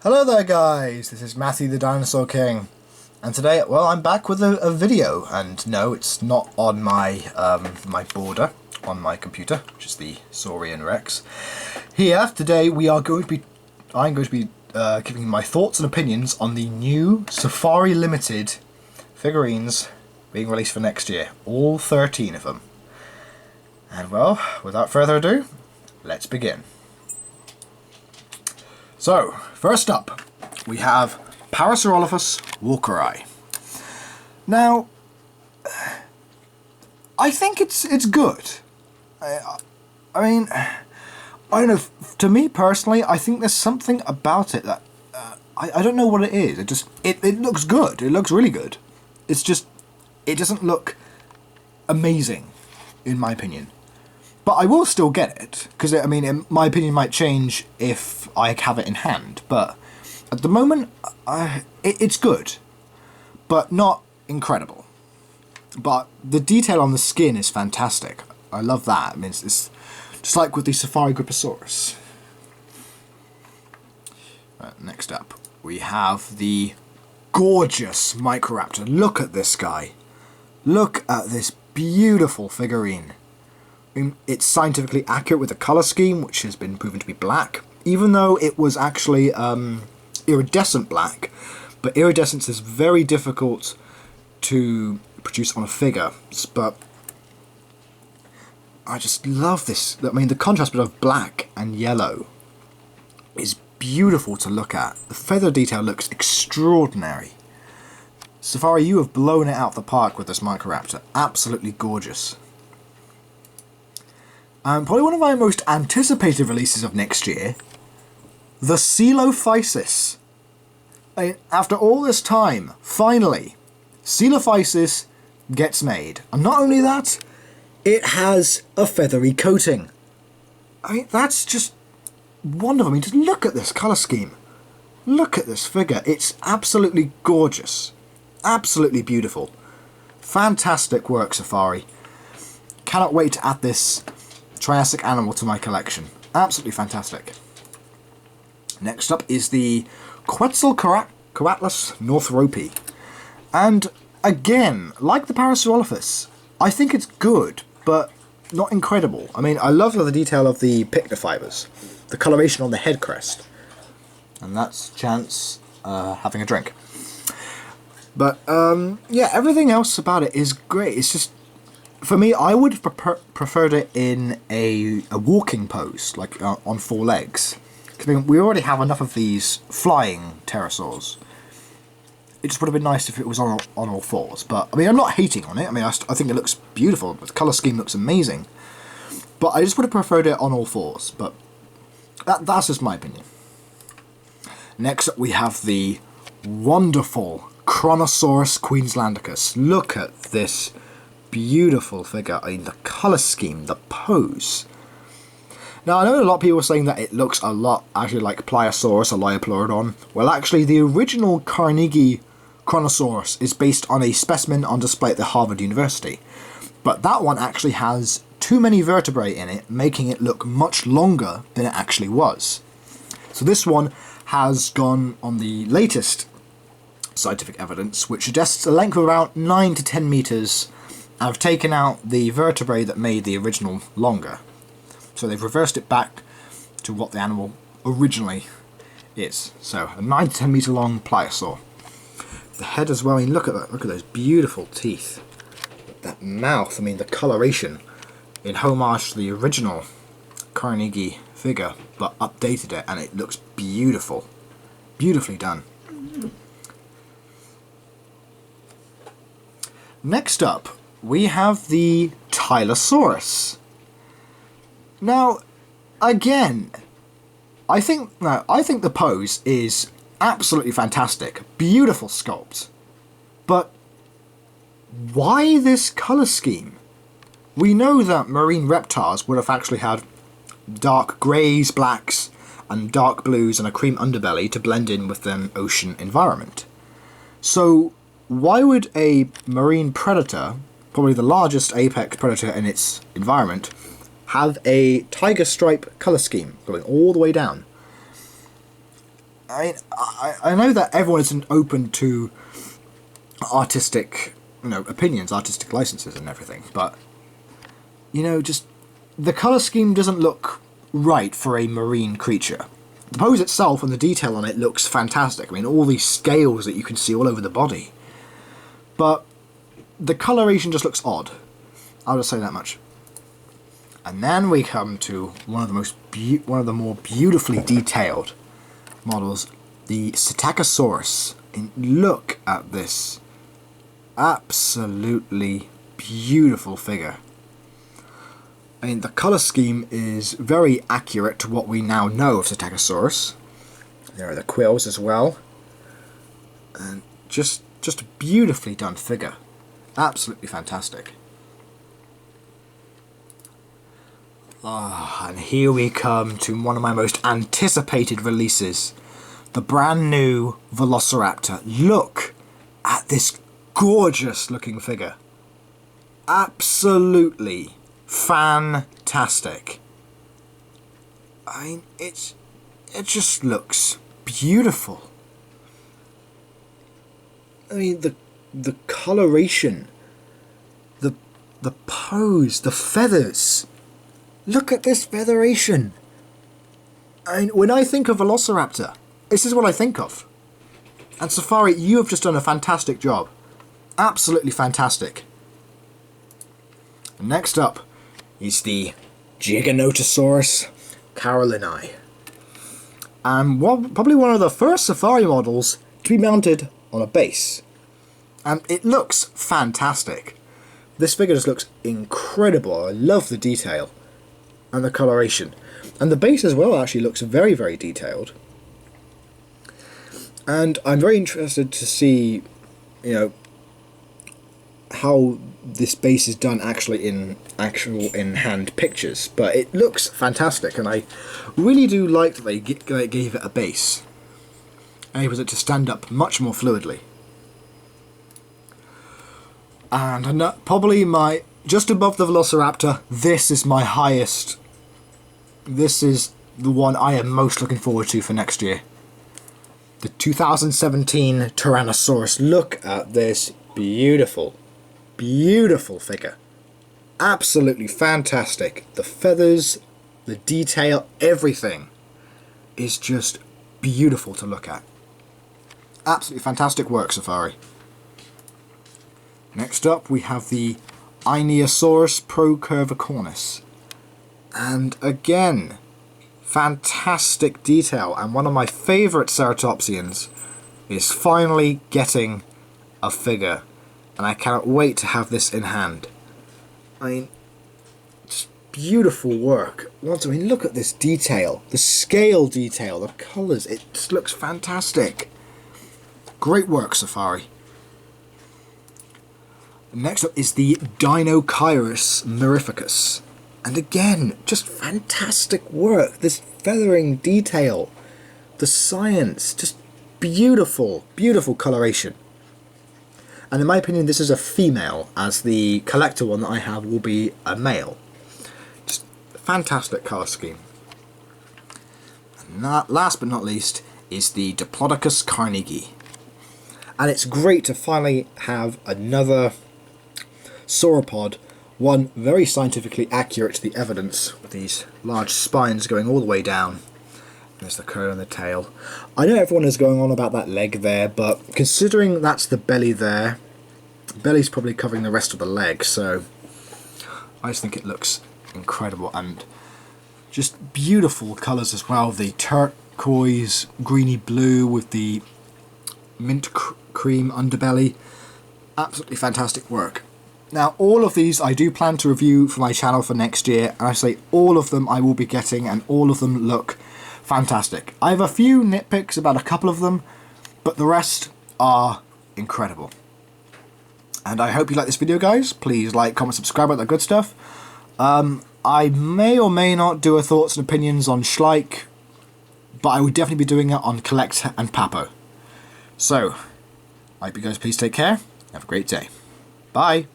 Hello there guys, this is Matthew the Dinosaur King, and today, well, I'm back with a video, and no, it's not on my my border on my computer, which is the Saurian Rex. Here, today, I'm going to be giving my thoughts and opinions on the new Safari Limited figurines being released for next year, all 13 of them. And well, without further ado, let's begin. So, first up, we have Parasaurolophus Walker. Now, I think it's good. I mean, I don't know, to me personally, I think there's something about it that, I don't know what it is. It looks good. It looks really good. It's just, it doesn't look amazing, in my opinion. But I will still get it, because, I mean, my opinion might change if I have it in hand. But at the moment, it's good, but not incredible. But the detail on the skin is fantastic. I love that. I mean, it's just like with the Safari Giganotosaurus. Right, next up, we have the gorgeous Microraptor. Look at this guy. Look at this beautiful figurine. It's scientifically accurate with the colour scheme, which has been proven to be black, even though it was actually iridescent black. But iridescence is very difficult to produce on a figure. But I just love this. I mean, the contrast between black and yellow is beautiful to look at. The feather detail looks extraordinary. Safari, you have blown it out of the park with this Microraptor. Absolutely gorgeous. Probably one of my most anticipated releases of next year, the Coelophysis. After all this time, finally, Coelophysis gets made. And not only that, it has a feathery coating. I mean, that's just wonderful. I mean, just look at this colour scheme. Look at this figure. It's absolutely gorgeous. Absolutely beautiful. Fantastic work, Safari. Cannot wait to add this Triassic animal to my collection. Absolutely fantastic. Next up is the Coelophysis northropy. And again, like the Parasaurolophus, I think it's good, but not incredible. I mean, I love the detail of the pycnofibers, the coloration on the head crest. And that's Chance having a drink. But yeah, everything else about it is great. It's just, for me, I would have preferred it in a walking pose, like on four legs. Because we already have enough of these flying pterosaurs. It just would have been nice if it was on all fours. But, I mean, I'm not hating on it. I mean, I think it looks beautiful. The colour scheme looks amazing. But I just would have preferred it on all fours. But that's just my opinion. Next up, we have the wonderful Kronosaurus queenslandicus. Look at this beautiful figure. I mean, the colour scheme, the pose. Now, I know a lot of people are saying that it looks a lot actually like Pliosaurus or Liopleurodon. Well, actually, the original Carnegie Kronosaurus is based on a specimen on display at the Harvard University. But that one actually has too many vertebrae in it, making it look much longer than it actually was. So this one has gone on the latest scientific evidence, which suggests a length of around 9 to 10 meters. I've taken out the vertebrae that made the original longer. So they've reversed it back to what the animal originally is. So a 9 to 10 meter long pliosaur. The head as well, I mean, look at that, look at those beautiful teeth. That mouth, I mean, the coloration in homage to the original Carnegie figure, but updated it, and it looks beautiful. Beautifully done. Next up, we have the Tylosaurus. Now, again, I think the pose is absolutely fantastic. Beautiful sculpt. But why this colour scheme? We know that marine reptiles would have actually had dark greys, blacks, and dark blues and a cream underbelly to blend in with an ocean environment. So why would a marine predator, probably the largest apex predator in its environment, have a tiger stripe colour scheme going all the way down? I know that everyone isn't open to artistic, opinions, artistic licenses and everything, but, just the colour scheme doesn't look right for a marine creature. The pose itself and the detail on it looks fantastic. I mean, all these scales that you can see all over the body. But the coloration just looks odd. I'll just say that much. And then we come to one of the more beautifully detailed models, the Psittacosaurus. And look at this absolutely beautiful figure. I mean, the colour scheme is very accurate to what we now know of Psittacosaurus. There are the quills as well. And just a beautifully done figure. Absolutely fantastic. And here we come to one of my most anticipated releases. The brand new Velociraptor. Look at this gorgeous looking figure. Absolutely fantastic. I mean, it just looks beautiful. I mean, the coloration, the pose, the feathers. Look at this featheration. I mean, when I think of Velociraptor, this is what I think of. And Safari, you have just done a fantastic job. Absolutely fantastic. Next up is the Giganotosaurus Carolyn. And probably one of the first safari models to be mounted on a base. And it looks fantastic. This figure just looks incredible. I love the detail and the coloration. And the base as well actually looks very, very detailed. And I'm very interested to see, how this base is done actually in in-hand pictures, but it looks fantastic, and I really do like that they gave it a base, enables it to stand up much more fluidly. And probably just above the Velociraptor, this is my highest. This is the one I am most looking forward to for next year. The 2017 Tyrannosaurus. Look at this beautiful figure. Absolutely fantastic. The feathers, the detail, everything is just beautiful to look at. Absolutely fantastic work, Safari. Next up we have the Ionosaurus procurvicornis. And again, fantastic detail, and one of my favourite ceratopsians is finally getting a figure. And I cannot wait to have this in hand. I mean, just beautiful work. Look at this detail. The scale detail, the colours. It just looks fantastic. Great work, Safari. Next up is the Dinosaurus mirificus. And again, just fantastic work. This feathering detail. The science. Just beautiful, beautiful coloration. And in my opinion, this is a female, as the collector one that I have will be a male. Just fantastic colour scheme. And last but not least is the Diplodocus Carnegie. And it's great to finally have another sauropod, one very scientifically accurate to the evidence, with these large spines going all the way down. There's the curl and the tail. I know everyone is going on about that leg there, but considering that's the belly there, the belly's probably covering the rest of the leg, so I just think it looks incredible, and just beautiful colours as well. The turquoise, greeny blue with the mint cream underbelly. Absolutely fantastic work. Now, all of these I do plan to review for my channel for next year, and I say all of them I will be getting, and all of them look fantastic. I have a few nitpicks about a couple of them, but the rest are incredible. And I hope you like this video, guys. Please like, comment, subscribe, all that good stuff. I may or may not do a thoughts and opinions on Schleich, but I will definitely be doing it on Collect and Papo. So, I hope you guys please take care. Have a great day. Bye.